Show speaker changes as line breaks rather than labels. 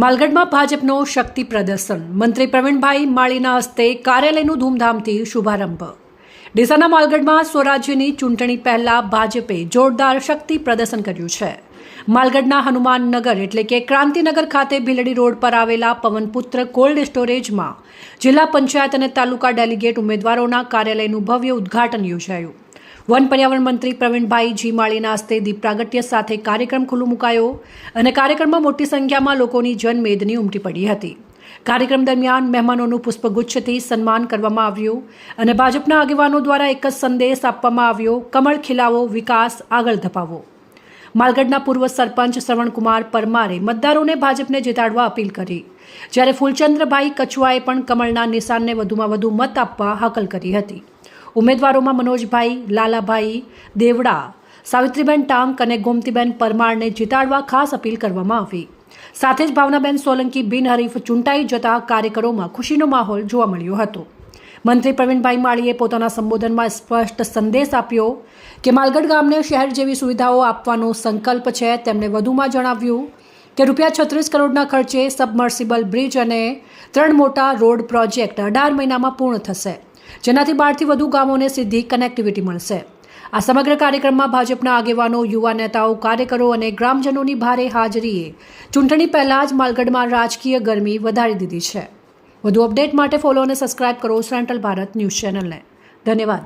માલગઢમાં ભાજપનો શક્તિ પ્રદર્શન મંત્રી પ્રવીણભાઈ માળીના હસ્તે કાર્યાલયનું ધૂમધામથી શુભારંભ। ડીસાના માલગઢમાં સ્વરાજ્યની ચૂંટણી પહેલા ભાજપે જોરદાર શક્તિ પ્રદર્શન કર્યું છે। માલગઢના હનુમાનનગર એટલે કે ક્રાંતિનગર ખાતે ભીલડી રોડ પર આવેલા પવનપુત્ર કોલ્ડ સ્ટોરેજમાં જિલ્લા પંચાયત અને તાલુકા ડેલિગેટ ઉમેદવારોના કાર્યાલયનું ભવ્ય ઉદ્ઘાટન યોજાયું। વન પર્યાવરણ મંત્રી પ્રવીણભાઈ જી માળીના હસ્તે દીપ પ્રાગટ્ય સાથે કાર્યક્રમ ખુલ્લો મુકાયો અને કાર્યક્રમમાં મોટી સંખ્યામાં લોકોની જનમેદની ઉમટી પડી હતી। કાર્યક્રમ દરમિયાન મહેમાનોનું પુષ્પગુચ્છથી સન્માન કરવામાં આવ્યું અને ભાજપના આગેવાનો દ્વારા એક જ સંદેશ આપવામાં આવ્યો, કમળ ખીલાવો, વિકાસ આગળ ધપાવો। માલગઢના પૂર્વ સરપંચ શ્રવણકુમાર પરમારે મતદારોને ભાજપને જીતાડવા અપીલ કરી, જ્યારે ફૂલચંદ્રભાઈ કચુઆએ પણ કમળના નિશાનને વધુમાં વધુ મત આપવા હાકલ કરી હતી। ઉમેદવારોમાં મનોજભાઈ, લાલાભાઈ દેવડા, સાવિત્રીબેન ટાંક અને ગોમતીબેન પરમારને જીતાડવા ખાસ અપીલ કરવામાં આવી। સાથે જ ભાવનાબેન સોલંકી બિનહરીફ ચૂંટાઈ જતા કાર્યકરોમાં ખુશીનો માહોલ જોવા મળ્યો હતો। મંત્રી પ્રવીણભાઈ માળીએ પોતાના સંબોધનમાં સ્પષ્ટ સંદેશ આપ્યો કે માલગઢ ગામને શહેર જેવી સુવિધાઓ આપવાનો સંકલ્પ છે। તેમણે વધુમાં જણાવ્યું કે ₹36 કરોડના ખર્ચે સબમર્સિબલ બ્રિજ અને 3 મોટા રોડ પ્રોજેક્ટ 18 મહિનામાં પૂર્ણ થશે, જેનાથી 12થી વધુ ગામોને સીધી કનેક્ટિવિટી મળશે। આ સમગ્ર કાર્યક્રમમાં ભાજપના આગેવાનો, યુવા નેતાઓ, કાર્યકરો અને ગ્રામજનોની ભારે હાજરીએ ચૂંટણી પહેલા જ માલગઢમાં રાજકીય ગરમી વધારી દીધી છે। વધુ અપડેટ માટે ફોલો અને સબસ્ક્રાઇબ કરો સેન્ટ્રલ ભારત ન્યૂઝ ચેનલને। ધન્યવાદ।